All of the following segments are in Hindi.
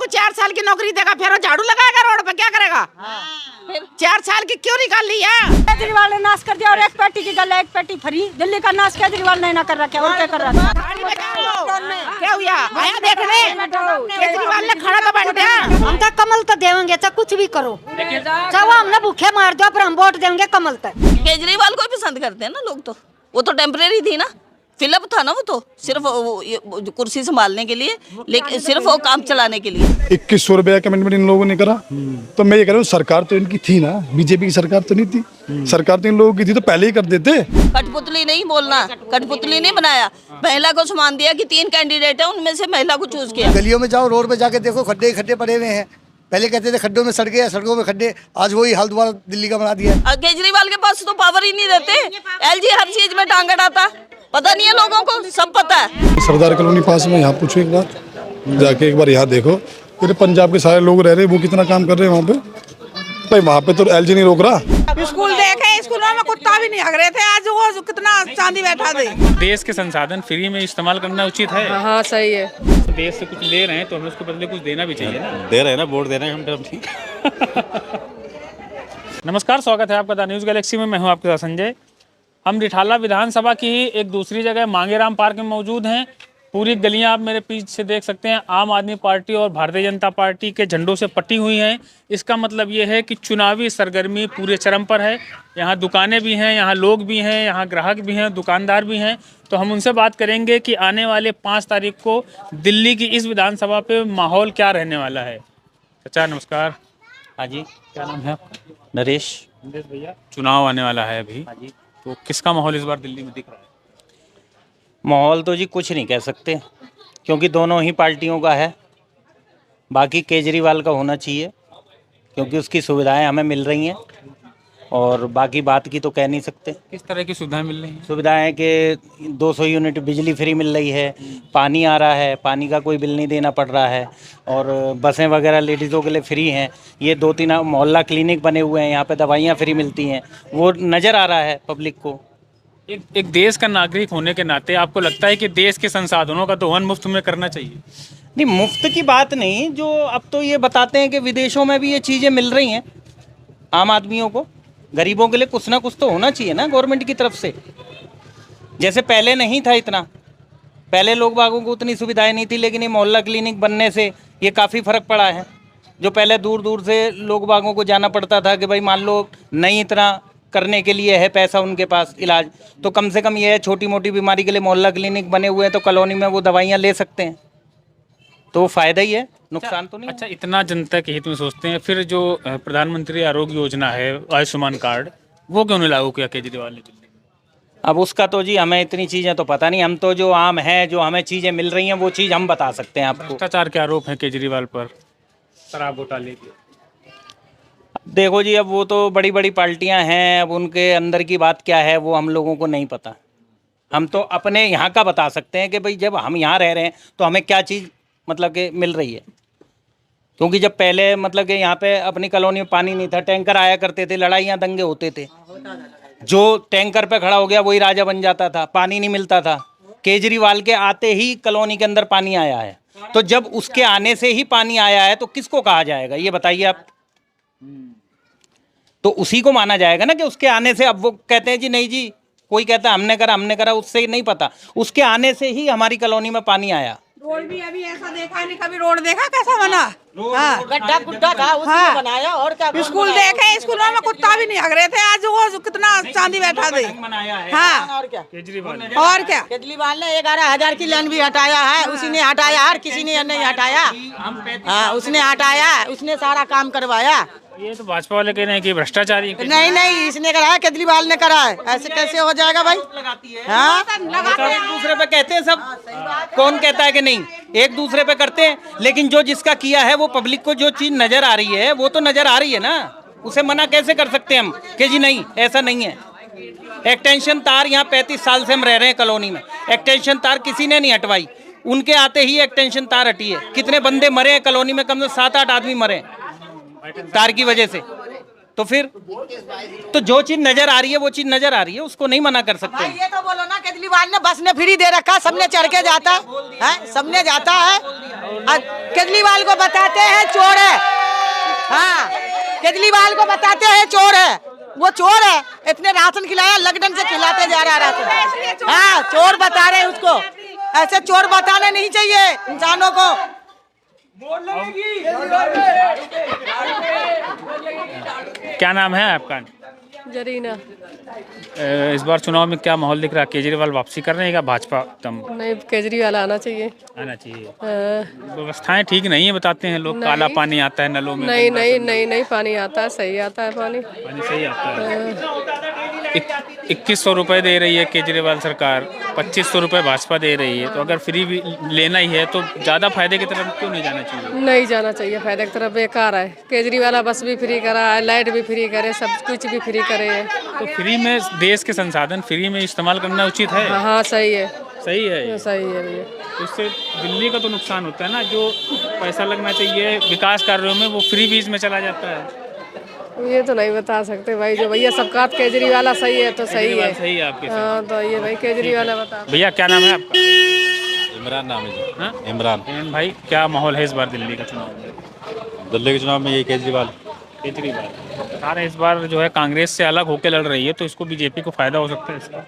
को 4 साल की नौकरी देगा, फिर वो झाड़ू लगाएगा रोड पे, क्या करेगा? 4 साल की क्यों निकाल ली है? केजरीवाल ने नाश कर दिया और एक पेटी की गल, एक पेटी फ्री। दिल्ली का नाश केजरीवाल ने ना कर रखा है, और क्या कर रहा था? क्या हुआ? आया देखने केजरीवाल ने खड़ा तो बैठ गया। हम तो कमल तो देंगे, चाहे कुछ भी करो, चाहे हमने भूखे मार दो, पर हम वोट देंगे कमल तक। केजरीवाल को पसंद करते हैं ना लोग, तो वो तो टेम्परेरी थी ना, फिलअप था ना, वो तो सिर्फ कुर्सी संभालने के लिए, लेकिन सिर्फ वो काम चलाने के लिए। 2100 रुपया कमिटमेंट इन लोगों ने करा, तो मैं ये कह रहा हूँ सरकार तो इनकी थी ना, बीजेपी की सरकार तो नहीं थी। सरकार तो इन लोगों की थी, तो पहले ही कर देते। कठपुतली नहीं बोलना, कठपुतली नहीं बनाया। महिला को सम्मान दिया कि 3 कैंडिडेट है, उनमें से महिला को चूज किया। गलियों में जाओ, रोड पे जाके देखो, खड्डे खड्डे पड़े हुए हैं। पहले कहते थे खड्डों में सड़कें, सड़कों में खड्डे, आज वही हाल दोबारा दिल्ली का बना दिया। केजरीवाल के पास तो पावर ही नहीं देते। LG हर चीज में टांग अड़ाता, पता नहीं है लोगों को, सब पता है। सरदार कॉलोनी पास में, यहाँ पूछो एक बार, जाके एक बार यहाँ देखो, फिर पंजाब के सारे लोग रह रहे हैं, वो कितना काम कर रहे हैं वहाँ पे। भाई वहाँ पे तो LG नहीं रोक रहा। स्कूल देखे, स्कूलों में कुत्ता भी नहीं हग रहे थे, आज वो कितना चांदी बैठा दे। देश के संसाधन फ्री में इस्तेमाल करना उचित है। हाँ सही है। देश से कुछ ले रहे हैं तो हमें उसको बदले कुछ देना भी चाहिए ना। दे रहे हैं ना, वोट दे रहे हैं हम तो। नमस्कार, स्वागत है आपका द न्यूज़ गैलेक्सी में। मैं हूं आपके साथ संजय। हम रिठाला विधानसभा की ही एक दूसरी जगह मांगेराम पार्क में मौजूद हैं। पूरी गलियां आप मेरे पीछे देख सकते हैं, आम आदमी पार्टी और भारतीय जनता पार्टी के झंडों से पटी हुई हैं। इसका मतलब ये है कि चुनावी सरगर्मी पूरे चरम पर है। यहाँ दुकानें भी हैं, यहाँ लोग भी हैं, यहाँ ग्राहक भी हैं, दुकानदार भी हैं। तो हम उनसे बात करेंगे कि आने वाले 5 तारीख को दिल्ली की इस विधानसभा पे माहौल क्या रहने वाला है। चाचा नमस्कार। हाँ जी, क्या नाम है आपका? नरेश। नरेश भैया, चुनाव आने वाला है अभी, हाँ जी। तो किसका माहौल इस बार दिल्ली में दिख रहा है? माहौल तो जी कुछ नहीं कह सकते, क्योंकि दोनों ही पार्टियों का है। बाकी केजरीवाल का होना चाहिए, क्योंकि उसकी सुविधाएं हमें मिल रही हैं, और बाकी बात की तो कह नहीं सकते। किस तरह की सुविधाएं मिल रही हैं? सुविधाएं कि 200 यूनिट बिजली फ्री मिल रही है, पानी आ रहा है, पानी का कोई बिल नहीं देना पड़ रहा है, और बसें वगैरह लेडीज़ों के लिए फ्री हैं। ये 2-3 मोहल्ला क्लिनिक बने हुए हैं, यहाँ पे दवाइयाँ फ्री मिलती हैं, वो नज़र आ रहा है पब्लिक को। एक देश का नागरिक होने के नाते आपको लगता है कि देश के संसाधनों का दोहन मुफ्त में करना चाहिए? नहीं, मुफ्त की बात नहीं, जो अब तो ये बताते हैं कि विदेशों में भी ये चीज़ें मिल रही हैं आम आदमियों को। गरीबों के लिए कुछ ना कुछ तो होना चाहिए ना गवर्नमेंट की तरफ से। जैसे पहले नहीं था इतना, पहले लोग बागों को उतनी सुविधाएं नहीं थी, लेकिन ये मोहल्ला क्लिनिक बनने से ये काफ़ी फ़र्क पड़ा है। जो पहले दूर दूर से लोग बागों को जाना पड़ता था कि भाई मान लो नहीं इतना करने के लिए है पैसा उनके पास इलाज, तो कम से कम ये है छोटी मोटी बीमारी के लिए मोहल्ला क्लिनिक बने हुए हैं, तो कॉलोनी में वो दवाइयाँ ले सकते हैं, तो फ़ायदा ही है, नुकसान तो नहीं। अच्छा, इतना जनता के हित में सोचते हैं, फिर जो प्रधानमंत्री आरोग्य योजना है, आयुष्मान कार्ड, वो क्यों नहीं लागू किया केजरीवाल ने दिल्ली में? अब उसका तो जी हमें इतनी चीज़ें तो पता नहीं, हम तो जो आम है, जो हमें चीज़ें मिल रही हैं वो चीज़ हम बता सकते हैं आपको। भ्रष्टाचार के आरोप हैं केजरीवाल पर, शराब घोटाले के। देखो जी, अब वो तो बड़ी बड़ी पार्टियां हैं, अब उनके अंदर की बात क्या है वो हम लोगों को नहीं पता। हम तो अपने यहाँ का बता सकते हैं कि भाई जब हम यहाँ रह रहे हैं तो हमें क्या चीज़ मतलब कि मिल रही है। क्योंकि जब पहले मतलब कि यहाँ पे अपनी कॉलोनी में पानी नहीं था, टैंकर आया करते थे, लड़ाइयाँ दंगे होते थे, जो टैंकर पे खड़ा हो गया वही राजा बन जाता था, पानी नहीं मिलता था। केजरीवाल के आते ही कॉलोनी के अंदर पानी आया है, तो जब उसके आने से ही पानी आया है तो किसको कहा जाएगा ये बताइए आप? तो उसी को माना जाएगा ना कि उसके आने से। अब वो कहते हैं जी नहीं जी, कोई कहता है हमने करा, उससे नहीं पता, उसके आने से ही हमारी कॉलोनी में पानी आया। रोड भी अभी ऐसा देखा नहीं, कभी रोड देखा कैसा बना? हाँ, गड्ढा गुड्ढा था, उसने बनाया, और क्या? स्कूल देखे, स्कूलों में कुत्ता भी नहीं हग रहे थे, आज वो कितना चांदी बैठा दे। हाँ, और क्या? केजरीवाल और क्या? केजरीवाल ने 11,000 की लाइन भी हटाया है, उसी ने हटाया, हर किसी ने नहीं हटाया। हाँ, उसने हटाया, उसने सारा काम करवाया। ये तो भाजपा वाले कह रहे हैं कि भ्रष्टाचारी। नहीं, इसने कराया, केजरीवाल ने कराया, ऐसे कैसे हो जाएगा भाई? हाँ, एक दूसरे पे कहते हैं सब, कौन कहता है कि नहीं, एक दूसरे पे करते हैं, लेकिन जो जिसका किया है वो पब्लिक को जो चीज नजर आ रही है वो तो नजर आ रही है ना, उसे मना कैसे कर सकते हैं हम कि जी नहीं ऐसा नहीं है। एक्सटेंशन तार यहाँ 35 साल से हम रह रहे हैं कॉलोनी में, एक्सटेंशन तार किसी ने नहीं हटवाई, उनके आते ही एक्सटेंशन तार हटी है। कितने बंदे मरे हैं कॉलोनी में, कम से 7-8 आदमी मरे हैं तार की वजह से। तो फिर तो जो चीज नजर आ रही है वो चीज नजर आ रही है, उसको नहीं मना कर सकते। ये तो बोलो ना, केजरीवाल ने बस ने फ्री दे रखा, सबने चढ़ के जाता है, सबने जाता है, केजरीवाल को बताते हैं चोर है। हाँ, केजरीवाल को बताते हैं चोर है, वो चोर है। इतने राशन खिलाया, लॉकडाउन से खिलाते जा रहा राशन। हाँ, चोर बता रहे हैं उसको। ऐसे चोर बताने नहीं चाहिए इंसानों को। क्या नाम है आपका? जरीना। इस बार चुनाव में क्या माहौल दिख रहा है? केजरीवाल वापसी कर रहे हैं क्या भाजपा? नहीं, केजरीवाल आना चाहिए। आना चाहिए। हाँ। व्यवस्थाएं ठीक नहीं है बताते हैं लोग, काला पानी आता है नलों में। नहीं नहीं नहीं नहीं, पानी आता है, सही आता है पानी। पानी सही आता है। 2100 रुपए दे रही है केजरीवाल सरकार, 2500 रुपए भाजपा दे रही है। तो अगर फ्री भी लेना ही है तो ज़्यादा फायदे की तरफ क्यों नहीं जाना चाहिए? नहीं जाना चाहिए, फायदे की तरफ बेकार है। केजरीवाल बस भी फ्री करा है, लाइट भी फ्री करे, सब कुछ भी फ्री करे है। तो फ्री में देश के संसाधन फ्री में इस्तेमाल करना उचित है। हाँ, सही है, सही है ये। सही है भैया। उससे दिल्ली का तो नुकसान होता है ना, जो पैसा लगना चाहिए विकास कार्यों में वो फ्री बीच में चला जाता है। ये तो नहीं बता सकते भाई, जो भैया सबका केजरीवाल सही है तो सही है। सही है आपके साथ। हाँ, तो ये भाई केजरीवाल बता। भैया क्या नाम है आपका? इमरान नाम है जी। हाँ? इमरान भाई क्या माहौल है इस बार दिल्ली का चुनाव में? दिल्ली के चुनाव में यही केजरीवाल बता रहे इस बार जो है कांग्रेस से अलग होकर लड़ रही है, तो इसको बीजेपी को फायदा हो सकता है इसका?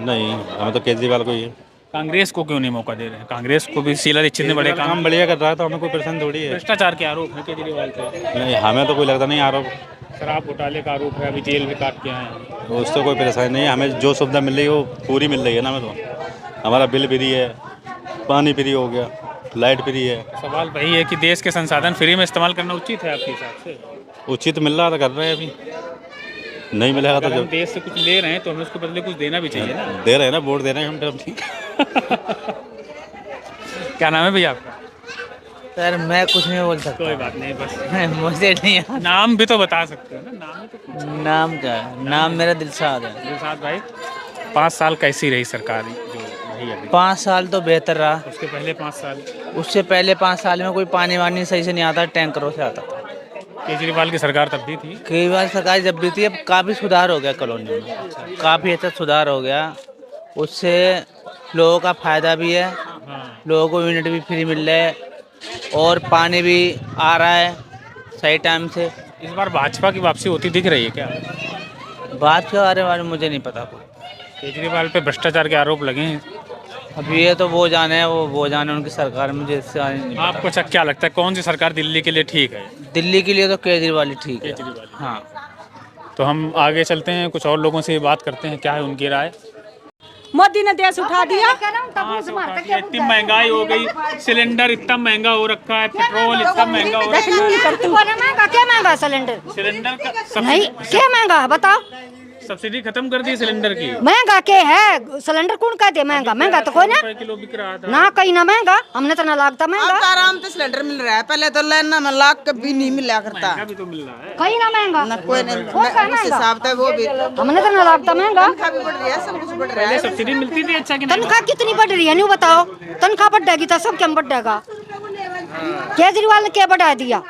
नहीं, हमें तो केजरीवाल को ही है। कांग्रेस को क्यों नहीं मौका दे रहे हैं? कांग्रेस को भी शीला दीक्षित ने बड़े काम बढ़िया कर रहा है, तो हमें कोई परेशानी थोड़ी है। भ्रष्टाचार के आरोप है केजरीवाल पे। नहीं, हमें तो कोई लगता नहीं आरोप। शराब घोटाले का आरोप है, अभी जेल में काट के आए हैं। उससे कोई परेशानी नहीं है, हमें जो सुविधा मिल रही है वो पूरी मिल रही है ना। हमें तो हमारा बिल फ्री है, पानी फ्री हो गया, लाइट फ्री है। सवाल वही है कि देश के संसाधन फ्री में इस्तेमाल करना उचित है आपके हिसाब से? उचित मिल रहा था कर रहे हैं, अभी नहीं मिलेगा तो अगर हम जब देश से कुछ ले रहे हैं तो हमें उसके बदले कुछ देना भी चाहिए ना। दे रहे हैं ना, वोट दे रहे हैं हम तो। क्या नाम है भैया आपका? सर मैं कुछ नहीं बोल सकता। कोई बात नहीं, बस मुझे नहीं आता। नाम भी तो बता सकते हो ना। नाम भी तो नाम क्या है? नाम मेरा दिलशाद है। दिलशाद भाई, 5 साल कैसी रही सरकार जो रही अभी? 5 साल तो बेहतर रहा। उसके पहले 5 साल? उससे पहले 5 साल में कोई पानी वानी सही से नहीं आता, टैंकरों से आता था। केजरीवाल की सरकार तब भी थी? केजरीवाल सरकार जब भी थी, अब काफ़ी सुधार हो गया कॉलोनी में, काफ़ी अच्छा सुधार हो गया। उससे लोगों का फ़ायदा भी है, लोगों को यूनिट भी फ्री मिल रहा है और पानी भी आ रहा है सही टाइम से। इस बार भाजपा की वापसी होती दिख रही है क्या? बात के बारे में मुझे नहीं पता। केजरीवाल पे भ्रष्टाचार के आरोप लगे हैं। अब ये तो वो जाने उनकी सरकार, मुझे इससे नहीं पता। आपको अच्छा क्या लगता है कौन सी सरकार दिल्ली के लिए ठीक है? दिल्ली के लिए तो केजरीवाल ही ठीक है। केजरीवाल। हाँ, तो हम आगे चलते हैं, कुछ और लोगों से बात करते हैं क्या है उनकी राय। मोदी ने देश उठा दिया। इतनी महंगाई हो गई, सिलेंडर इतना महंगा हो रखा है, पेट्रोल इतना महंगा हो रखा है। क्या महंगा सिलेंडर? सिलेंडर का नहीं, क्या महंगा है बताओ? सब्सिडी खत्म कर दी सिलेंडर की। महंगा के है सिलेंडर? कौन कहते महंगा? महंगा तो कोई ना किलो बिक रहा था ना, कहीं ना महंगा, हमने तो ना लागता महंगा। आराम से सिलेंडर मिल रहा है, पहले तो लेना में लाख कभी नहीं मिला करता। भी तो मिल रहा है। कहीं ना महंगा, कोई नहीं, उस हिसाब से वो भी हमने तो ना लागता महंगा। भी बढ़ रही है, सब कुछ बढ़ रहा पहले है। सब्सिडी मिलती थी अच्छा कि नहीं? तनख्वाह कितनी बढ़ रही है नहीं बताओ? तनख्वाह बढ़ जाएगी तो सब क्या बढ़ेगा? केजरीवाल ने क्या बढ़ा दिया?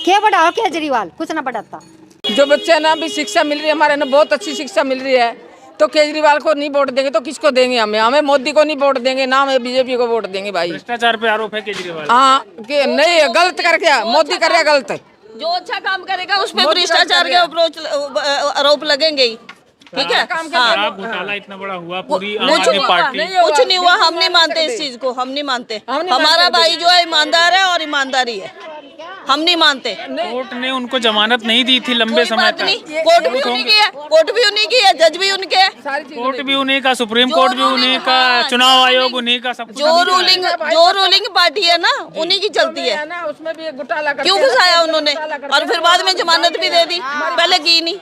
क्या बढ़ाओ केजरीवाल? कुछ ना बढ़ाता। जो बच्चे ना भी शिक्षा मिल रही है, हमारे ना बहुत अच्छी शिक्षा मिल रही है, तो केजरीवाल को नहीं वोट देंगे तो किसको देंगे? हमें मोदी को नहीं वोट देंगे, ना हमें बीजेपी को वोट देंगे भाई। भ्रष्टाचार पे आरोप है केजरीवाल। हाँ, कि नहीं गलत कर क्या मोदी कर रहा गलत। जो अच्छा काम करेगा उस पे भ्रष्टाचार के आरोप लगेंगे ही। ठीक है। शराब घोटाला इतना बड़ा हुआ, पूरी आम आदमी पार्टी। कुछ नहीं हुआ, हम नहीं मानते इस चीज को, हम नहीं मानते। हमारा भाई जो है ईमानदार है और ईमानदारी है, हम नहीं मानते। कोर्ट ने उनको जमानत नहीं दी थी लंबे समय तक। कोर्ट भी उन्हीं की है, कोर्ट भी उन्हीं की है, जज भी उनके है, कोर्ट भी उन्हीं का, सुप्रीम कोर्ट भी उन्हीं का, चुनाव आयोग उन्हीं का, सब कुछ जो रूलिंग पार्टी है ना उन्हीं की चलती है। उसमें भी घोटाला क्यों घुसाया उन्होंने? और फिर बाद में जमानत भी दे दी, पहले की नहीं।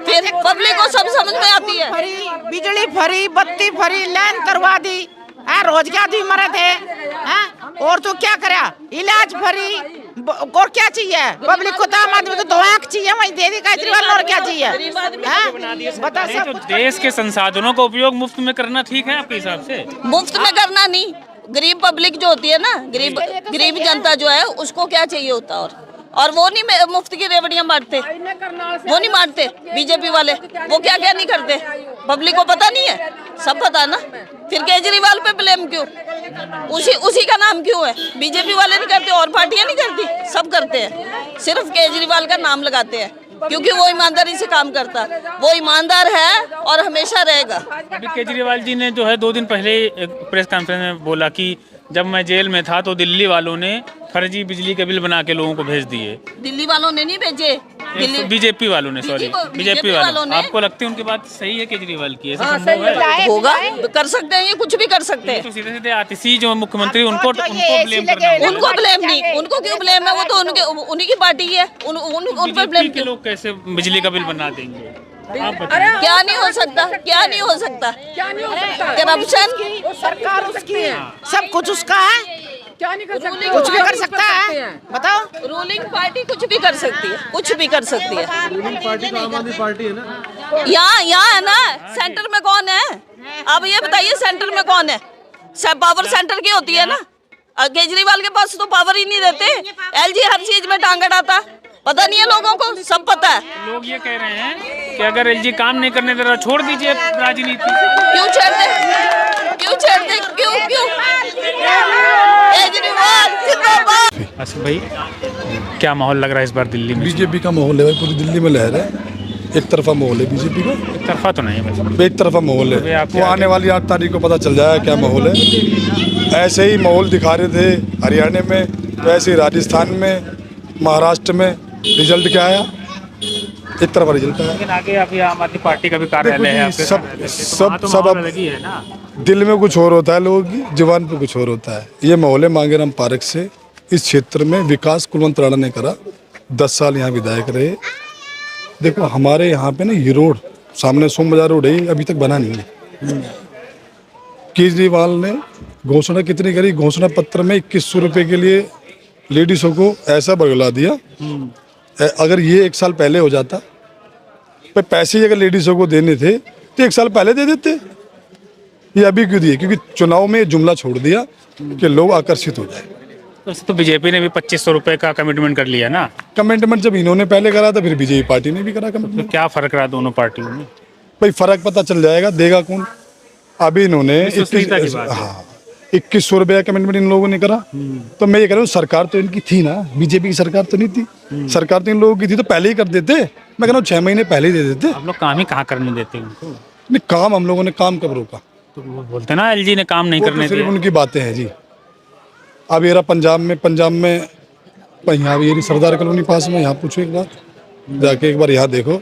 फिर पब्लिक को सब समझ में आती है। बिजली फ्री, बत्ती फ्री, लाइन करवा दी, रोजगार भी मरे थे। और तो क्या करा? इलाज फ्री, और क्या चाहिए पब्लिक को? तो आम आदमी को दवाएं चाहिए, वही दे दी केजरीवाल, और क्या चाहिए? बता सब तो देश के संसाधनों का उपयोग मुफ्त में करना ठीक है आपके हिसाब से? मुफ्त में करना नहीं, गरीब पब्लिक जो होती है ना, गरीब जनता जो है उसको क्या चाहिए होता और वो नहीं मुफ्त की रेवड़ियां बांटते, वो नहीं बांटते बीजेपी वाले। वो क्या क्या नहीं करते, पब्लिक को पता नहीं है। सब पता है ना, फिर केजरीवाल पे ब्लेम क्यों? उसी का नाम क्यों है? बीजेपी वाले नहीं करते, और पार्टियां नहीं करती, सब करते हैं, सिर्फ केजरीवाल का नाम लगाते हैं क्योंकि वो ईमानदारी से काम करता है, वो ईमानदार है और हमेशा रहेगा। अभी केजरीवाल जी ने जो है 2 दिन पहले एक प्रेस कॉन्फ्रेंस में बोला कि जब मैं जेल में था तो दिल्ली वालों ने फर्जी बिजली के बिल बना के लोगों को भेज दिए। दिल्ली वालों ने नहीं भेजे, दिल्ली बीजेपी वालों ने, सॉरी बीजेपी वालों ने। आपको लगती है उनकी बात सही है केजरीवाल की? ऐसा संभव है? होगा, कर सकते हैं, ये कुछ भी कर सकते हैं। तो सीधे सीधे आतिशी जो मुख्यमंत्री उनको ब्लेम करना है। उनको ब्लेम नहीं, उनको क्यों ब्लेम है? वो तो उन्हीं की पार्टी है, उन पर ब्लेम क्यों? लोग कैसे बिजली का बिल बना देंगे? क्या नहीं हो सकता, क्या नहीं हो सकता? करप्शन सरकार उसकी है, सब कुछ उसका है, क्या नहीं कर सकते? कुछ भी कर सकता है, बताओ। रूलिंग पार्टी कुछ भी कर सकती है, कुछ भी कर सकती है। रूलिंग पार्टी तो आम आदमी पार्टी है ना। यहाँ है ना, सेंटर में कौन है? अब ये बताइए सेंटर में कौन है? सब पावर सेंटर की होती है ना। केजरीवाल के पास तो पावर ही नहीं देते, एलजी हर चीज में टांग अड़ाता, पता नहीं है लोगों को, सब पता है। लोग ये कह रहे हैं कि अगर एलजी काम नहीं करने दे रहा छोड़ दीजिए राजनीति। क्यों छेड़ दे, क्यों छेड़ दे, क्यों क्यों? केजरीवाल जिंदाबाद। अच्छा भाई, क्या माहौल लग रहा है इस बार दिल्ली में? बीजेपी का माहौल है भाई, पूरी दिल्ली में लहर है, एक तरफा माहौल है बीजेपी का। एक तरफा तो नहीं है, एक तरफा माहौल है, तो आने वाली 8 तारीख को पता चल जाएगा क्या माहौल है। ऐसे ही माहौल दिखा रहे थे हरियाणा में, तो ऐसे ही राजस्थान में, महाराष्ट्र में रिजल्ट क्या आया? एक तरफा रिजल्ट आया। लेकिन आगे अभी आम आदमी पार्टी का भी कार्यालय है, सब अब लगी है ना। दिल में कुछ और होता है, लोगों की जुबान पे कुछ और होता है। ये माहौल है मांगेराम पार्क से। इस क्षेत्र में विकास कुलवंत राणा ने करा, 10 साल यहाँ विधायक रहे। देखो हमारे यहाँ पे ना ये रोड सामने सोम बाजार रोड है, अभी तक बना नहीं है। केजरीवाल ने घोषणा कितनी करी? घोषणा पत्र में 2100 रुपये के लिए लेडीज़ों को ऐसा बगला दिया। अगर ये 1 साल पहले हो जाता, पर पैसे अगर लेडीज़ों को देने थे तो 1 साल पहले दे देते। ये अभी क्यों दिए? क्योंकि चुनाव में जुमला छोड़ दिया कि लोग आकर्षित हो जाए। तो बीजेपी ने भी 2500 रुपये का कमिटमेंट कर लिया ना। कमिटमेंट जब इन्होंने पहले करा था, फिर बीजेपी पार्टी ने भी करा कमिटमेंट। तो क्या फर्क रहा दोनों पार्टियों में? भाई फर्क पता चल जाएगा, देगा कौन। अभी इन्होंने 2100 रुपये का कमिटमेंट इन लोगों ने करा, तो मैं ये कह रहा हूँ सरकार तो इनकी थी ना, बीजेपी की सरकार तो नहीं थी। सरकार तो इन लोगों की थी, तो पहले ही कर देते। मैं कह रहा हूँ 6 महीने पहले ही दे देते। आप लोग काम ही कहाँ करने देते उनको? नहीं, काम हम लोगों ने काम कब रोका? तो वो बोलते ना एलजी ने काम नहीं करने सिर्फ दिया। उनकी बातें हैं जी। अब ये रहा पंजाब में यहाँ ये सरदार कॉलोनी पास में, यहाँ पूछो एक बात, जाके एक बार यहाँ देखो,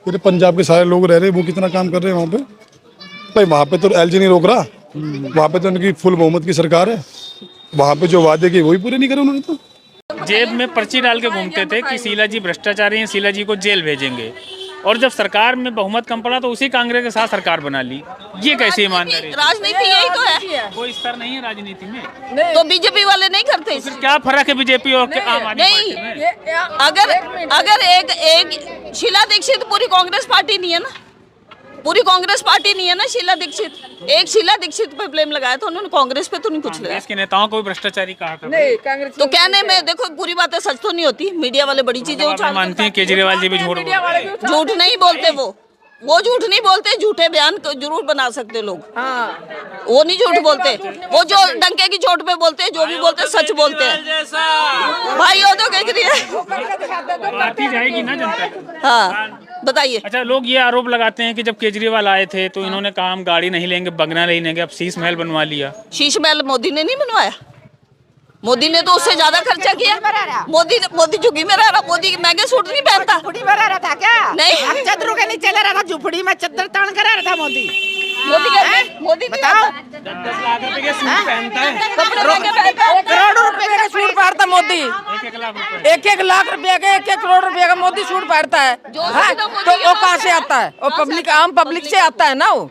ये पंजाब के सारे लोग रह रहे हैं, वो कितना काम कर रहे हैं वहाँ पे। भाई वहाँ पे तो एलजी नहीं रोक रहा, वहाँ पे तो उनकी फुल बहुमत की सरकार है। वहाँ पे जो वादे किए वही पूरे नहीं करे उन्होंने। तो जेब में पर्ची डाल के घूमते थे कि शीला जी भ्रष्टाचारी हैं, शीला जी को जेल भेजेंगे, और जब सरकार में बहुमत कम पड़ा तो उसी कांग्रेस के साथ सरकार बना ली। ये कैसी ईमानदारी? राजनीति यही तो है, कोई स्तर नहीं है राजनीति में। तो बीजेपी वाले नहीं करते। फिर क्या फर्क है बीजेपी और आम आदमी नहीं, पार्टी में? अगर एक शीला दीक्षित पूरी कांग्रेस पार्टी नहीं है ना, पूरी कांग्रेस पार्टी नहीं है ना शीला दीक्षित। एक शीला दीक्षित पे ब्लेम लगाया था उन्होंने, कांग्रेस पे तो नहीं कुछ लगाया। कांग्रेस के नेताओं को भी भ्रष्टाचारी कहा था। नहीं, कांग्रेस तो कहने में देखो पूरी बातें सच तो नहीं होती, मीडिया वाले बड़ी चीजें आप मानती हैं केजरीवाल जी भी झूठ बोल रहे हैं? झूठ नहीं बोलते वो झूठ नहीं बोलते, झूठे बयान जरूर बना सकते लोग। हाँ, वो नहीं झूठ बोलते, वो जो डंके की चोट पे बोलते हैं, जो भी बोलते हैं सच बोलते हैं। भाई हो तो केजरीवाल आती जाएगी ना जनता। हाँ बताइए। अच्छा, लोग ये आरोप लगाते हैं कि जब केजरीवाल आए थे तो इन्होंने कहा हम गाड़ी नहीं लेंगे, बंगला नहीं लेंगे, अब शीश महल बनवा लिया। शीश महल मोदी ने नहीं बनवाया, मोदी ने तो उससे ज्यादा खर्चा किया। मोदी झुग्गी में रह रहा, मोदी महंगे सूट नहीं पहनता। झुपड़ी में रह रहा था क्या? नहीं, चद्दरों के नीचे रह रहा था, झुपड़ी में चद्दर तान कर रहा था मोदी। मोदी बताओ, 10 लाख रुपए के सूट पहनता है, करोड़ों रुपए का सूट पहनता मोदी। 1-1 लाख रुपए। 1-1 लाख रुपए का, 1-1 करोड़ रुपए का मोदी सूट पहनता है। हाँ, तो वो कहाँ से आता है? वो पब्लिक, आम पब्लिक से आता है ना। वो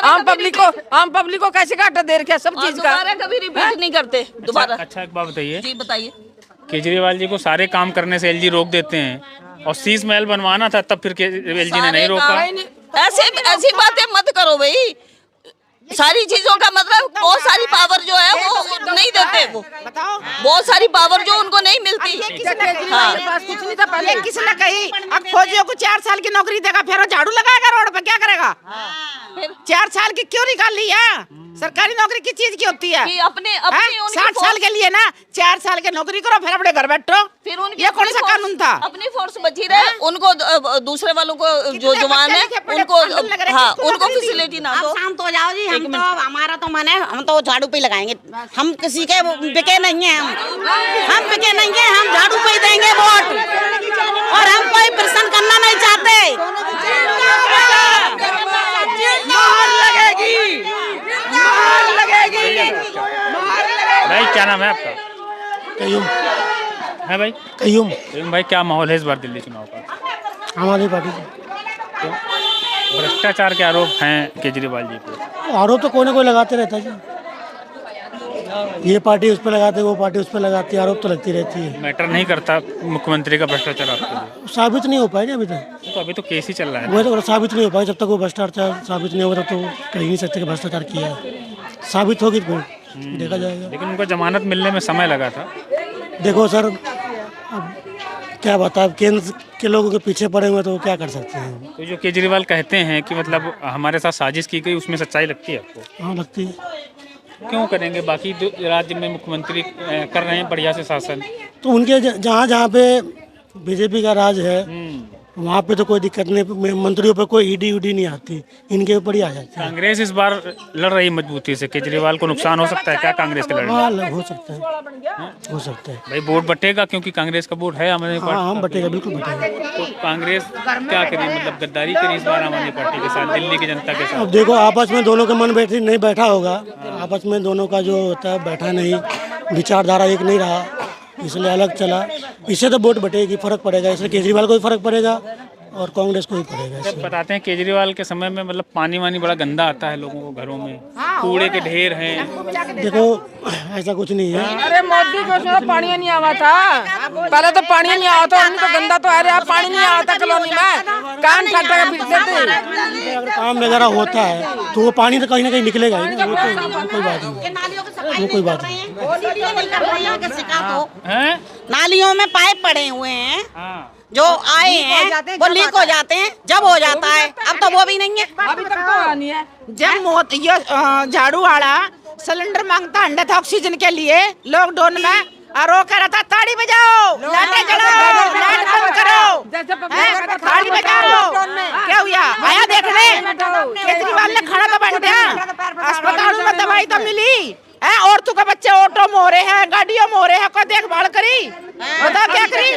आम पब्लिक को कैसे काटा दे रखा सब चीज का? कभी रिपीट नहीं करते दोबारा। अच्छा एक बात बताइए, जी बताइए। केजरीवाल जी को सारे काम करने से एलजी रोक देते हैं, और शीश महल बनवाना था तब फिर एलजी ने नहीं रोका। ऐसी बातें मत करो भाई, सारी चीजों का मतलब बहुत सारी पावर जो है वो नहीं देते, वो बताओ बहुत सारी पावर जो उनको नहीं मिलती। कुछ नहीं था पहले। ये किसने कही? अब फौजियों को 4 साल की नौकरी देगा, फिर वो झाड़ू लगाएगा रोड पे, क्या करेगा? 4 साल की क्यों निकाल ली है? सरकारी नौकरी की चीज की होती है? कि अपने 60 साल के लिए ना 4 साल की नौकरी करो, फिर अपने घर बैठो। फिर ये कौन सा कानून था? अपनी फोर्स बची रहे, उनको दूसरे वालों को जो जवान है उनको, हाँ उनको फैसिलिटी ना दो। शांत हो जाओ जी, हम तो हमारा तो मन है, हम तो झाड़ू पे लगाएंगे, हम किसी के बिके नहीं है, हम बिके नहीं है, हम झाड़ू पे ही देंगे वोट, और हम कोई प्रश्न करना नहीं चाहते। भाई क्या नाम है आपका? कयूम। है भाई कयूम। कयूम भाई, क्या माहौल है इस बार दिल्ली चुनाव का? आम आदमी पार्टी से। भ्रष्टाचार के आरोप हैं केजरीवाल जी को। आरोप तो कोई ना कोई लगाते रहता है जी, ये पार्टी उस पर लगाते, वो पार्टी उस पर लगाती है, आरोप तो लगती रहती है। मैटर नहीं करता मुख्यमंत्री का भ्रष्टाचार आपके लिए? साबित नहीं हो पाएगा अभी तक, तो अभी तो केस ही चल रहा है। वो तो साबित नहीं हो पाएगा, जब तक वो भ्रष्टाचार साबित नहीं होगा तब तो कह ही नहीं सकते कि भ्रष्टाचार किया है। साबित होगी तो देखा जाएगा। लेकिन उनको जमानत मिलने में समय लगा था। देखो सर, अब क्या बताएं, केंद्र के लोगों के पीछे पड़े हुए तो वो क्या कर सकते हैं। तो जो केजरीवाल कहते हैं कि मतलब हमारे साथ साजिश की गई, उसमें सच्चाई लगती है आपको? हाँ लगती है। क्यों करेंगे? बाकी राज्य में मुख्यमंत्री कर रहे हैं बढ़िया से शासन। तो उनके जहाँ जहाँ पे बीजेपी का राज है वहाँ पे तो कोई दिक्कत नहीं, मंत्रियों पे कोई ईडी उडी नहीं आती, इनके ऊपर ही आ जाती है। कांग्रेस इस बार लड़ रही मजबूती से, केजरीवाल को नुकसान हो सकता है क्या कांग्रेस के लड़ने? हाँ हो सकता है, हो सकता है भाई वोट बटेगा, क्योंकि कांग्रेस का वोट है आम आदमी पार्टी। हाँ बटेगा, बिल्कुल बटेगा। तो कांग्रेस क्या करी, मतलब गद्दारी करी इस बार आम आदमी पार्टी के साथ, दिल्ली की जनता के साथ? अब देखो आपस में दोनों का मन नहीं बैठा होगा, आपस में दोनों का जो होता है बैठा नहीं, विचारधारा एक नहीं रहा, इसलिए अलग चला। इससे तो वोट बटेगी, फर्क पड़ेगा, इसलिए केजरीवाल को भी फर्क पड़ेगा और कांग्रेस को ही पड़ेगा। जब बताते हैं केजरीवाल के समय में मतलब पानी वानी बड़ा गंदा आता है लोगों को घरों में, कूड़े के ढेर हैं। देखो ऐसा कुछ नहीं है। अरे मोदी के उसमें तो पानी नहीं आवा था, पहले तो पानी नहीं आवा था, उनको गंदा तो अरे पानी नहीं आवा था कॉलोनी में, कान फाटा के पीटते थे। अगर काम वगैरह होता है तो वो पानी तो कहीं ना कहीं निकलेगा ही ना, वो तो कोई बात नहीं, वो कोई बात नहीं। नालियों में पाइप पड़े हुए हैं जो आए हैं, वो लीक हो जाते हैं, जब हो जाता है, अब तो वो भी नहीं है, अभी तक तो नहीं है। जब ये झाड़ू वाला सिलेंडर मांगता अंडा था ऑक्सीजन के लिए लॉकडाउन में, और वो कह रहा था ताड़ी बजाओ, लाइटें जलाओ, लाइट बंद करो, ताड़ी बजाओ। क्या हुआ? आया देखने केजरीवाल ने खड़ा तो बन गया, अस्पतालों में दवाई तो मिली है, औरतों के बच्चे ऑटो में हो रहे हैं, गाड़ियों में हो रहे हैं, कोई देखभाल करी? बताओ क्या करी?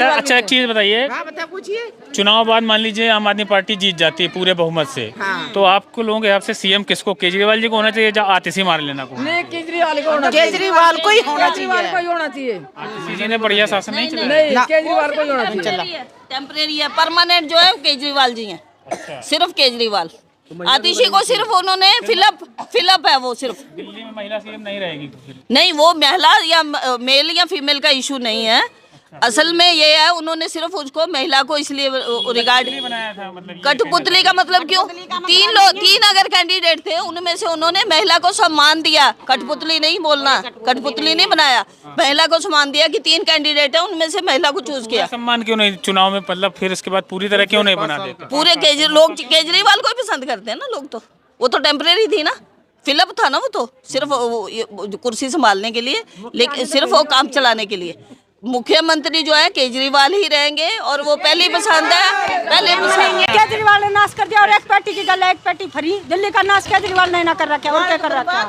अच्छा एक चीज बताइए, पूछिए। चुनाव बाद मान लीजिए आम आदमी पार्टी जीत जाती है पूरे बहुमत से, तो आपको लोगों के हिसाब से सीएम किसको, केजरीवाल जी को होना चाहिए या आतिशी मार लेना को? नहीं, केजरीवाल को होना चाहिए, केजरीवाल को ही होना चाहिए, केजरीवाल को ही होना चाहिए। आतिशी जी ने बढ़िया शासन नहीं चलाया। नहीं, केजरीवाल को ही होना चाहिए। टेम्परेरी है, परमानेंट जो है केजरीवाल जी हैं, सिर्फ केजरीवाल। आतिशी को सिर्फ उन्होंने फिलअप है, वो सिर्फ। दिल्ली में महिला सीएम नहीं रहेगी नहीं, वो महिला या मेल या फीमेल का इशू नहीं है, असल में ये है उन्होंने सिर्फ उसको महिला को इसलिए रिगार्ड बनाया था, मतलब कठपुतली का मतलब क्यों? तीन अगर कैंडिडेट थे उनमें से उन्होंने महिला को सम्मान दिया, कठपुतली नहीं बोलना, कठपुतली नहीं बनाया, महिला को सम्मान दिया कि 3 कैंडिडेट है उनमें से महिला को चूज किया। सम्मान क्यों नहीं चुनाव में, मतलब फिर इसके बाद पूरी तरह क्यों नहीं बना देते? पूरे लोग केजरीवाल को ही पसंद करते हैं ना लोग, तो वो तो टेम्परेरी थी ना, फिलअप था ना, वो तो सिर्फ कुर्सी संभालने के लिए, लेकिन सिर्फ वो काम चलाने के लिए। मुख्यमंत्री जो है केजरीवाल ही रहेंगे, और वो पहले पसंद है, पहले पसंद है। केजरीवाल ने नाश कर दिया, और एक पेटी की गल, एक पेटी फ्री। दिल्ली का नाश केजरीवाल ने ना कर रखा है, और क्या कर रखा है?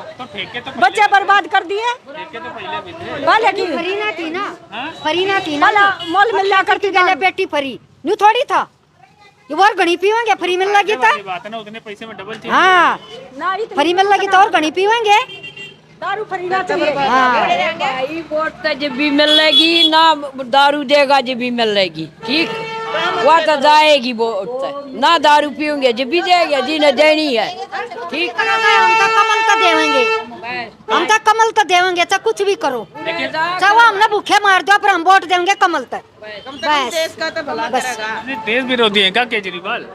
बच्चे बर्बाद कर दिए। पहले की फरीना थी ना, मोल मिल जा करती पेटी फरी न्यू थोड़ी था, ये और घनी पीवेंगे, फ्री मिल लगी था। उतने पैसे में डबल हाँ, फ्री मिल लगी तो और घनी पीवेंगे, दारू फ्री ना चाहिए। वोट तो जब भी मिलेगी ना, दारू देगा जब भी मिलेगी, ठीक, वो तो जाएगी वोट, ना दारू पियेंगे जब भी देगा, जिन्हें देनी है, ठीक। हम तो कमल तो देवेंगे, हम तो कमल तो देवेंगे, चाहे कुछ भी करो, चाहे वो हमने भूखे मार दो, पर हम वोट देंगे कमल तक, बस। देश विरोधी है क्या केजरीवाल?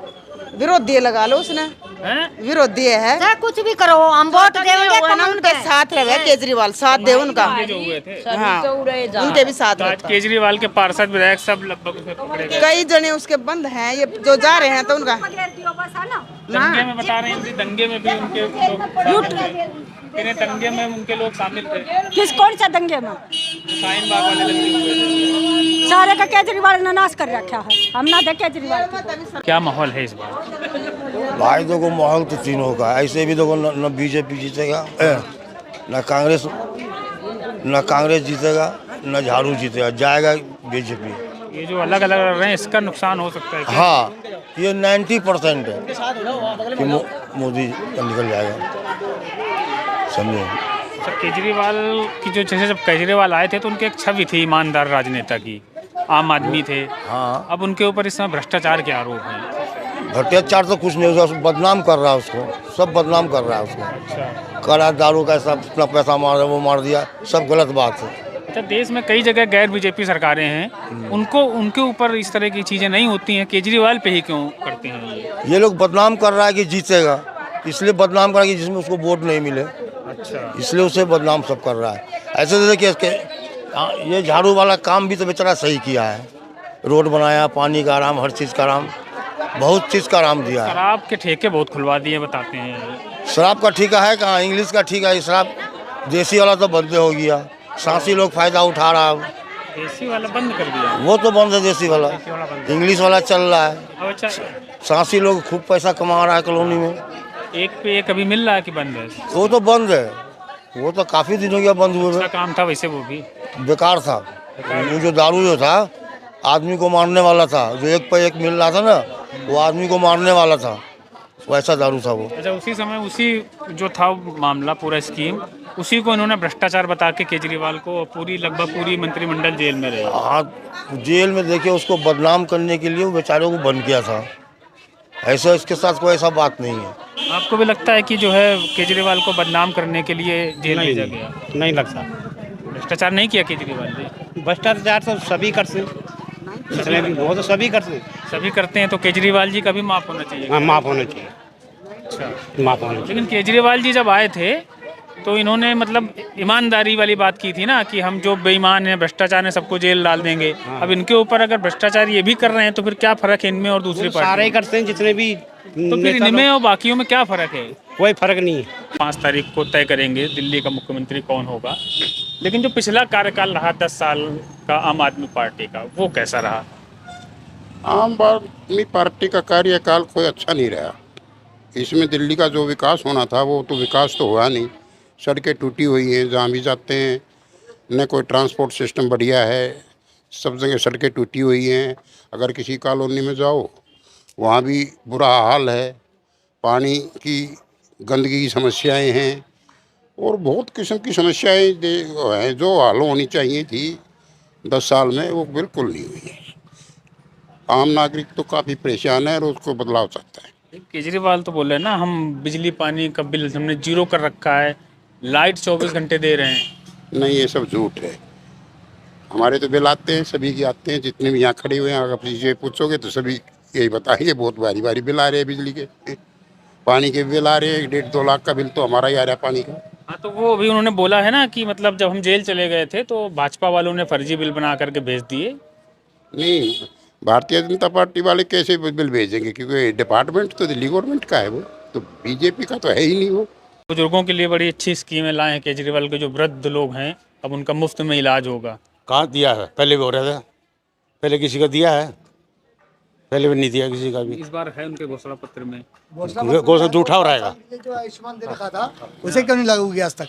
विरोधी लगा लो उसने, विरोधी है। चाहे कुछ भी करो, हम वोट देंगे। वो है ना, उनके साथ रहे केजरीवाल, साथ दे उनका। जो हुए थे हाँ, उनके भी साथ तो आज केजरीवाल के पार्षद विधायक सब लगभग उसमें पकड़े गए। कई जने उसके बंद हैं, ये जो जा रहे हैं तो उनका दंगे में बता रहे हैं, दंगे में भी उनके लोग दंगे में उनके लोग शामिल थे। किस कौन सा दंगे में? शाहीन बाग वाले लगे हुए थे। सारे का केजरीवाल ने नाश कर रखा है, हम ना दे केजरीवाल को। क्या माहौल है इस बार? भाई देखो माहौल तो तीनों का ऐसे भी देखो, न बीजेपी जीतेगा, न कांग्रेस जीतेगा, न झाड़ू जीतेगा, जाएगा बीजेपी। ये जो अलग अलग लग रहे हैं इसका नुकसान हो सकता है क्या? हाँ, ये 90% है कि मोदी निकल जाएगा, समझे। केजरीवाल की जो, जैसे जब केजरीवाल आए थे तो उनकी एक छवि थी ईमानदार राजनेता की, आम आदमी थे। हाँ, अब उनके ऊपर इस समय भ्रष्टाचार के आरोप हैं। भ्रष्टाचार तो कुछ नहीं, उसको बदनाम कर रहा है, उसको सब बदनाम कर रहा है उसको। अच्छा, करा दारू का सब इतना पैसा मार वो मार दिया, सब गलत बात है। अच्छा, देश में कई जगह गैर बीजेपी सरकारें हैं, उनको उनके ऊपर इस तरह की चीज़ें नहीं होती हैं, केजरीवाल पे ही क्यों करते हैं ये लोग बदनाम कर रहा है कि जीतेगा, इसलिए बदनाम कर रहा है कि जिसमें उसको वोट नहीं मिले। अच्छा, इसलिए उसे बदनाम सब कर रहा है। ऐसे तो देखिए ये झाड़ू वाला काम भी तो बेचारा सही किया है, रोड बनाया, पानी का आराम, हर चीज़ का आराम, बहुत चीज़ का आराम दिया है। शराब के ठेके बहुत खुलवा दिए बताते हैं। शराब का ठेका है कहाँ, इंग्लिश का ठेका है। शराब देसी वाला तो बंद हो गया, सांसी लोग फायदा उठा रहा है। देसी वाला बंद कर दिया? वो तो बंद है देसी वाला, इंग्लिश वाला चल रहा है। अच्छा, सांसी लोग खूब पैसा कमा रहा है कॉलोनी में। एक पे एक अभी मिल रहा है कि बंद है? वो तो बंद है, वो तो काफ़ी दिन हो गया बंद हुए। अच्छा काम था वैसे, वो भी बेकार था। वो जो दारू जो था आदमी को मारने वाला था, जो एक पे एक मिल रहा था ना, वो आदमी को मारने वाला था, वैसा दारू था वो। अच्छा, उसी समय उसी जो था मामला, पूरा स्कीम, उसी को इन्होंने भ्रष्टाचार बता के केजरीवाल को पूरी लगभग पूरी मंत्रिमंडल जेल में रहे। हाँ, जेल में देखिए, उसको बदनाम करने के लिए वो बेचारे को बंद किया था। ऐसा इसके साथ कोई ऐसा बात नहीं है। आपको भी लगता है कि जो है केजरीवाल को बदनाम करने के लिए जेल भेजा गया? नहीं लगता। भ्रष्टाचार नहीं किया केजरीवाल जी? भ्रष्टाचार तो सभी करते, जितने भी वो तो सभी करते हैं, तो केजरीवाल जी का भी माफ होना चाहिए। हाँ, माफ होना चाहिए। अच्छा, माफ होना चाहिए। लेकिन केजरीवाल जी जब आए थे तो इन्होंने मतलब ईमानदारी वाली बात की थी ना, कि हम जो बेईमान हैं, भ्रष्टाचार है, सबको जेल डाल देंगे। अब इनके ऊपर अगर भ्रष्टाचार ये भी कर रहे हैं तो फिर क्या फर्क है इनमें और दूसरी पार्टी? सारे करते हैं जितने भी, तो फिर इनमें और बाकियों में क्या फर्क है? कोई फर्क नहीं है। 5 तारीख को तय करेंगे दिल्ली का मुख्यमंत्री कौन होगा, लेकिन जो पिछला कार्यकाल रहा 10 साल का आम आदमी पार्टी का, वो कैसा रहा? आम आदमी पार्टी का कार्यकाल कोई अच्छा नहीं रहा। इसमें दिल्ली का जो विकास होना था वो तो विकास तो हुआ नहीं। सड़कें टूटी हुई हैं, जहाँ भी जाते हैं न कोई ट्रांसपोर्ट सिस्टम बढ़िया है, सब जगह सड़कें टूटी हुई हैं। अगर किसी कॉलोनी में जाओ वहाँ भी बुरा हाल है, पानी की गंदगी की समस्याएं हैं और बहुत किस्म की समस्याएं हैं जो हल होनी चाहिए थी 10 साल में, वो बिल्कुल नहीं हुई है। आम नागरिक तो काफ़ी परेशान है और उसको बदलाव चाहता है। केजरीवाल तो बोल रहे हैं ना, हम बिजली पानी का बिल हमने 0 कर रखा है, लाइट 24 घंटे दे रहे हैं। नहीं, ये सब झूठ है। हमारे तो बिल आते हैं, सभी के आते हैं, जितने भी यहाँ खड़े हुए हैं, अगर ये पूछोगे तो सभी यही बताएंगे, बहुत भारी भारी बिल आ रहे हैं बिजली के, पानी के बिल आ रहे हैं। 1.5-2 लाख का बिल तो हमारा ही आ रहा है पानी का। हाँ, तो वो अभी उन्होंने बोला है ना कि मतलब जब हम जेल चले गए थे तो भाजपा वालों ने फर्जी बिल बना करके भेज दिए। नहीं, भारतीय जनता पार्टी वाले कैसे बिल भेजेंगे, क्योंकि डिपार्टमेंट तो दिल्ली गवर्नमेंट का है, वो तो बीजेपी का तो है ही नहीं। वो बुजुर्गों के लिए बड़ी अच्छी स्कीमें लाए हैं केजरीवाल के, जो वृद्ध लोग हैं अब उनका मुफ्त में इलाज होगा। कहाँ दिया है? पहले भी हो रहा था, पहले किसी का दिया है, पहले भी नहीं दिया किसी का भी। इस बार है उनके घोषणा पत्र में, घोषणा झूठा हो रहेगा। जो आयुष्मान दे रखा था उसे क्यों नहीं लागू किया आज तक?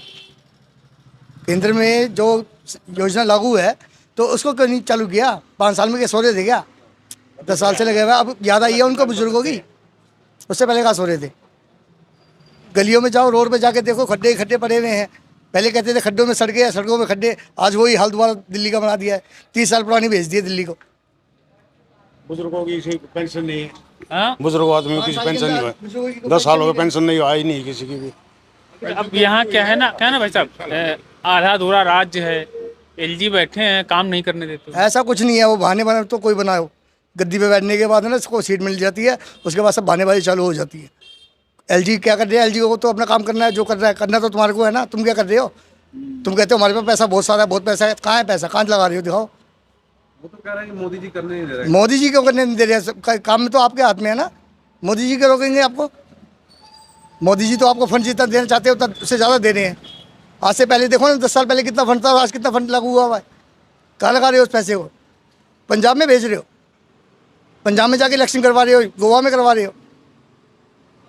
केंद्र में जो योजना लागू है तो उसको क्यों नहीं चालू किया? 5 साल में क्या सो रहे थे क्या? 10 साल से लगे हुए। अब याद आई है उनको बुजुर्गों की, उससे पहले कहाँ सो रहे थे? गलियों में जाओ, रोड पे जाके देखो, खड्डे खड्डे पड़े हुए हैं। पहले कहते थे खड्डों में सड़कें, सड़कों में खड्डे, आज वही हाल दोबारा दिल्ली का बना दिया है। 30 साल पुरानी भेज दी है दिल्ली को। बुजुर्गों की पेंशन नहीं है, बुजुर्गों आदमियों की पेंशन नहीं है, 10 साल हो गए पेंशन नहीं आई नहीं किसी की भी। अब यहाँ क्या है ना भाई साहब, आधा अधूरा राज्य है, एलजी बैठे हैं, काम नहीं करने देते। ऐसा कुछ नहीं है, वो बहाने बना तो कोई बनाओ, गद्दी पे बैठने के बाद है ना इसको सीट मिल जाती है, उसके बाद सब बहानेबाजी चालू हो जाती है। एलजी क्या कर रही है? एलजी को तो अपना काम करना है, जो कर रहा है करना तो तुम्हारे को है ना। तुम क्या कर रहे हो? तुम कहते हो हमारे पास पैसा बहुत सारा है, बहुत पैसा है। कहाँ है पैसा? कहाँ लगा रहे हो? दिखाओ। वो तो कह रहा है कि मोदी जी करने नहीं दे रहे। मोदी जी क्यों करने नहीं दे रहे हैं? काम में तो आपके हाथ में है ना। मोदी जी क्यों रोकेंगे आपको? मोदी जी तो आपको फंड जितना देना चाहते हो उतना उससे ज़्यादा दे रहे हैं। आज से पहले देखो ना, 10 साल पहले कितना फंड था और आज कितना फंड लागू हुआ है। कहाँ लगा रहे हो उस पैसे को? पंजाब में भेज रहे हो, पंजाब में जाके इलेक्शन करवा रहे हो, गोवा में करवा रहे हो,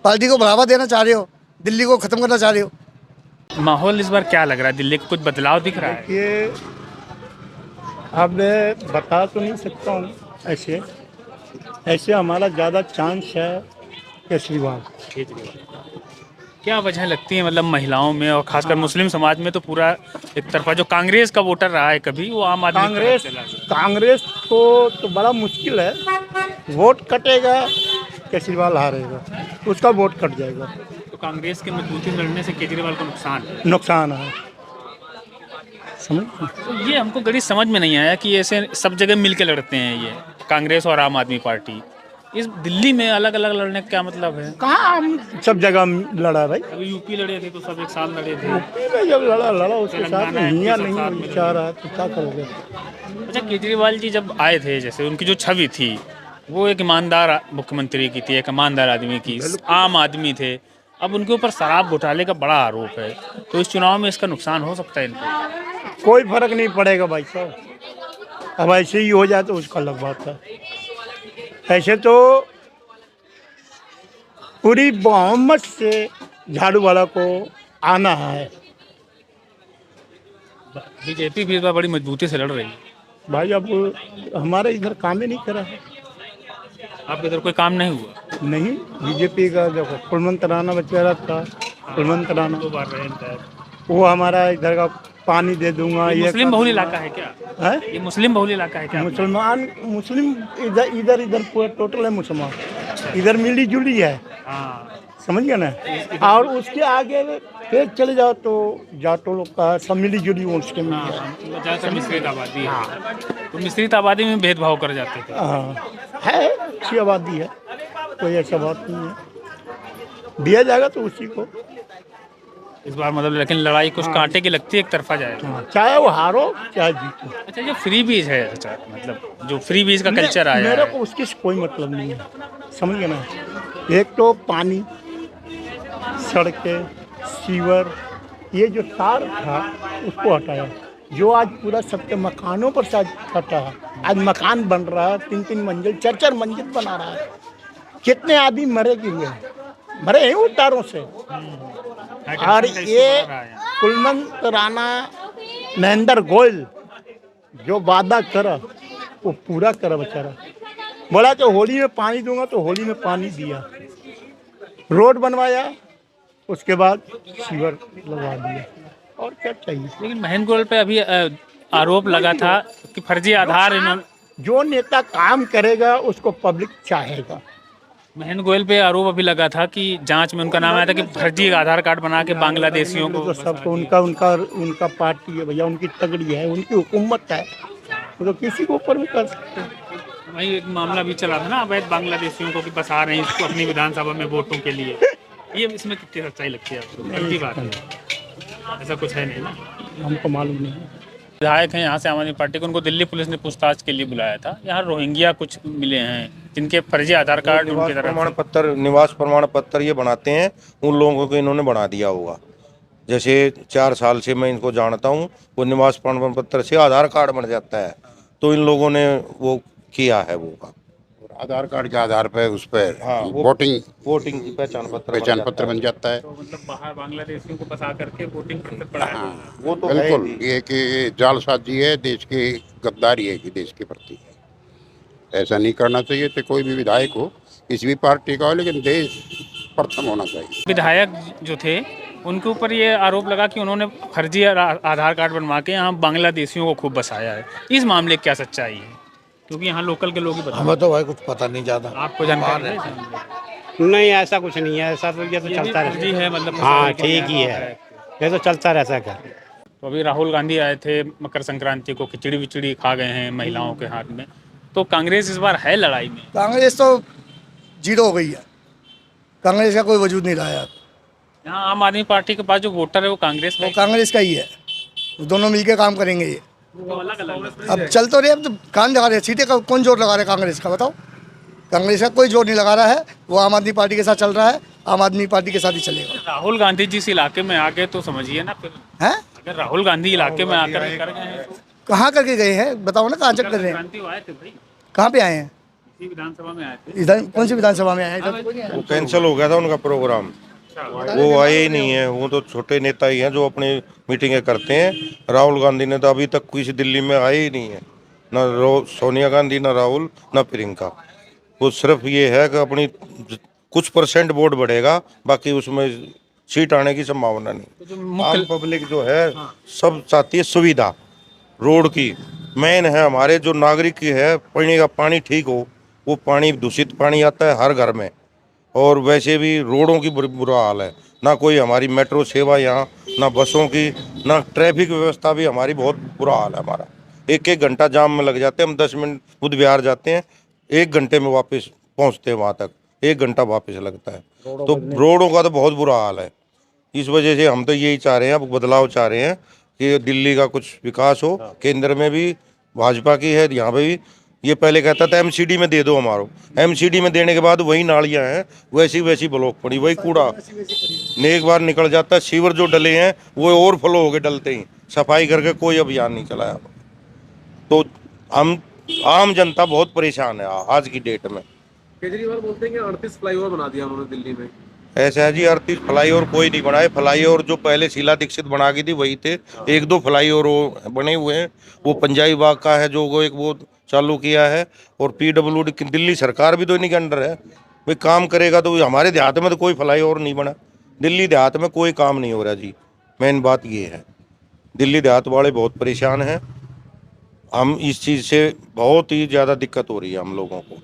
पार्टी को बढ़ावा देना चाह रहे हो, दिल्ली को ख़त्म करना चाह रहे हो। माहौल इस बार क्या लग रहा है? दिल्ली का कुछ बदलाव दिख रहा है? ये अब बता तो नहीं सकता हूँ। ऐसे हमारा ज़्यादा चांस है केजरीवाल। क्या वजह लगती है मतलब महिलाओं में और खासकर मुस्लिम समाज में? तो पूरा एक तरफा जो कांग्रेस का वोटर रहा है कभी, वो आम आदमी कांग्रेस को तो बड़ा मुश्किल है। वोट कटेगा, केजरीवाल हारेगा, उसका वोट कट जाएगा। तो कांग्रेस के मजबूती लड़ने से केजरीवाल को नुकसान है। समझ तो ये हमको गणित समझ में नहीं आया कि ऐसे सब जगह मिल के लड़ते हैं ये कांग्रेस और आम आदमी पार्टी। इस दिल्ली में अलग अलग लड़ने का क्या मतलब है? कहाँ हम सब जगह लड़ा भाई। अभी यूपी लड़े थे तो सब एक साथ लड़े थे। यूपी में जब लड़ा उसके साथ नहीं चाह रहा तो क्या करोगे? अच्छा, केजरीवाल जी जब आए थे, जैसे उनकी जो छवि थी वो एक ईमानदार मुख्यमंत्री की थी, एक ईमानदार आदमी की, आम आदमी थे। अब उनके ऊपर शराब घोटाले का बड़ा आरोप है, तो इस चुनाव में इसका नुकसान हो सकता है इनको? कोई फर्क नहीं पड़ेगा भाई साहब। अब ऐसे ही हो जाए तो उसका अलग बात है। ऐसे तो पूरी बहुमत से झाड़ू वाला को आना है। बीजेपी भी इस बार बड़ी मजबूती से लड़ रही है भाई। अब हमारे इधर काम ही नहीं करा है। आपके इधर कोई काम नहीं हुआ? नहीं, बीजेपी का देखो कुलवंत राणा बेचारा था, कुलवंत राणा वो हमारा इधर का पानी दे दूंगा। ये मुस्लिम बहुल इलाका है क्या है? ये मुस्लिम बहुल इलाका है क्या? मुस्लिम इधर पूरा टोटल है मुसलमान। इधर मिली जुली है, समझ गया ना। और उसके आगे फिर चले जाओ तो जाटो लोग का सब मिली जुली उसके में मिश्रित आबादी है। तो मिश्रित आबादी में भेदभाव कर जाते थे। है, अच्छी आबादी है, कोई ऐसा बात नहीं है। दिया जाएगा तो उसी को इस बार मतलब। लेकिन लड़ाई कुछ कांटे की लगती है, एक तरफा जाएगा, चाहे वो हारो चाहे जीतो। अच्छा, जो फ्री बीज है, अच्छा मतलब जो फ्री बीज का कल्चर आया मेरे को उसकी कोई मतलब नहीं है, समझ गए ना। एक तो पानी, सड़कें, सीवर, ये जो तार था उसको हटाया, जो आज पूरा सबके मकानों पर से हटा है। आज मकान बन रहा है, 3-3 मंजिल 4-4 मंजिल बना रहा है। कितने आदमी मरे हैं वो तारों से। और ये कुलवंत राणा महेंद्र गोयल जो वादा करा वो पूरा करा बेचारा। बोला तो होली में पानी दूंगा तो होली में पानी दिया, रोड बनवाया, उसके बाद सीवर लगवा दिया, और क्या चाहिए। लेकिन महेंद्र गोयल पे अभी आरोप लगा था कि फर्जी आधार इन्होंने। जो नेता काम करेगा उसको पब्लिक चाहेगा। महेंद्र गोयल पे आरोप अभी लगा था कि जांच में उनका नाम आया था कि फर्जी आधार कार्ड बना के बांग्लादेशियों को। तो सबको उनका पार्टी है भैया, उनकी तगड़ी है, उनकी हुकूमत है, तो किसी को ऊपर भी कर सकते हैं। वही एक मामला भी चला था ना अवैध बांग्लादेशियों को कि बस आ रहे हैं इसको अपनी विधानसभा में वोटों के लिए। ये इसमें कितनी सच्चाई लगती है आपको? गलती बात है, ऐसा कुछ है नहीं ना, हमको मालूम नहीं। विधायक हैं यहाँ से आम आदमी पार्टी को, उनको दिल्ली पुलिस ने पूछताछ के लिए बुलाया था। यहाँ रोहिंग्या कुछ मिले हैं जिनके फर्जी आधार कार्ड, उनके प्रमाण पत्र, निवास प्रमाण पत्र ये बनाते हैं, उन लोगों को इन्होंने बना दिया होगा। जैसे 4 साल से मैं इनको जानता हूँ, वो निवास प्रमाण पत्र से आधार कार्ड बन जाता है, तो इन लोगों ने वो किया है वो काम। आधार कार्ड के आधार पर उस पर वोटिंग की पहचान पत्र बन जाता है। तो मतलब बाहर बांग्लादेशियों को बसा करके वोटिंग पत्र पड़ा। वो तो बिल्कुल ये कि जालसाजी है, देश की गद्दारी है कि देश के प्रति। ऐसा नहीं करना चाहिए तो कोई भी विधायक हो, किसी भी पार्टी का हो, लेकिन देश प्रथम होना चाहिए। विधायक जो थे उनके ऊपर ये आरोप लगा कि उन्होंने फर्जी आधार कार्ड बनवा के यहाँ बांग्लादेशियों को खूब बसाया है। इस मामले क्या सच्चाई है? क्योंकि यहाँ लोकल के लोग ही हमें तो भाई कुछ पता नहीं ज़्यादा। आपको जानकारी है? नहीं, ऐसा कुछ नहीं है, ऐसा तो ये तो चलता रहता है मतलब। हाँ, ठीक ही है, ये तो चलता रहता है। तो अभी राहुल गांधी आए थे मकर संक्रांति को, खिचड़ी विचड़ी खा गए हैं महिलाओं के हाथ में। तो कांग्रेस इस बार है लड़ाई में? कांग्रेस तो जीरो हो गई है, कांग्रेस का कोई वजूद नहीं रहा है। यहाँ आम आदमी पार्टी के पास जो वोटर है वो कांग्रेस का वो कांग्रेस का ही है, वो दोनों मिलके काम करेंगे ये। अलग अलग अब चल तो रहे, अब तो कान लगा रहे हैं, सीटें का कौन जोर लगा रहा है कांग्रेस का, बताओ। कांग्रेस का कोई जोर नहीं लगा रहा है, वो आम आदमी पार्टी के साथ चल रहा है, आम आदमी पार्टी के साथ ही चलेगा। राहुल गांधी जिस इलाके में आके तो समझिए ना फिर हैं? अगर राहुल गांधी इलाके में आकर कर गए हैं तो कहाँ करके गए हैं बताओ ना, कहाँ चेक कर रहे हैं, गांधी आए थे भाई, कहाँ पे आए हैं? इसी विधानसभा में आए थे। इधर कौन सी विधानसभा में आए हैं? वो कैंसिल हो गया था उनका प्रोग्राम, वो आए ही नहीं है। वो तो छोटे नेता ही हैं जो अपनी मीटिंगें करते हैं। राहुल गांधी ने तो अभी तक किसी दिल्ली में आए ही नहीं है, ना सोनिया गांधी, ना राहुल, ना प्रियंका। वो सिर्फ ये है कि अपनी कुछ % वोट बढ़ेगा, बाकी उसमें सीट आने की संभावना नहीं। आम पब्लिक जो है सब चाहती है सुविधा, रोड की मेन है, हमारे जो नागरिक की है, पीने का पानी ठीक हो। वो पानी दूषित पानी आता है हर घर में, और वैसे भी रोडों की बुरा हाल है, ना कोई हमारी मेट्रो सेवा यहाँ, ना बसों की, ना ट्रैफिक व्यवस्था भी हमारी बहुत बुरा हाल है। हमारा 1-1 घंटा जाम में लग जाते हैं, हम 10 मिनट बुध विहार जाते हैं, 1 घंटे में वापस पहुँचते हैं वहाँ तक, 1 घंटा वापस लगता है। तो रोडों का तो बहुत बुरा हाल है। इस वजह से हम तो यही चाह रहे हैं, अब बदलाव चाह रहे हैं कि दिल्ली का कुछ विकास हो, केंद्र में भी भाजपा की है, यहाँ पे भी। ये पहले कहता था MCD में दे दो हमारो, MCD में देने के बाद वही नालियाँ हैं वैसी ब्लॉक पड़ी, वही कूड़ा एक बार निकल जाता है। सीवर जो डले हैं वो ओवरफ्लो हो गए डलते ही, सफाई करके कोई अभियान नहीं चलाया। तो हम आम जनता बहुत परेशान है आज की डेट में। केजरीवाल बोलते हैं कि 38 फ्लाईओवर बना दिया उन्होंने दिल्ली में। ऐसा है जी, 38 फ्लाईओवर कोई नहीं बनाए। फ्लाईओवर जो पहले शीला दीक्षित बना की थी वही थे, 1-2 फ्लाईओवर बने हुए हैं। वो पंजाबी बाग का है जो वो चालू किया है, और PWD दिल्ली सरकार भी तो इन्हीं के अंडर है। भाई काम करेगा तो हमारे देहात में तो कोई फ्लाईओवर नहीं बना, दिल्ली देहात में कोई काम नहीं हो रहा जी। मेन बात ये है, दिल्ली देहात वाले बहुत परेशान हैं। हम इस चीज़ से बहुत ही ज़्यादा दिक्कत हो रही है हम लोगों को।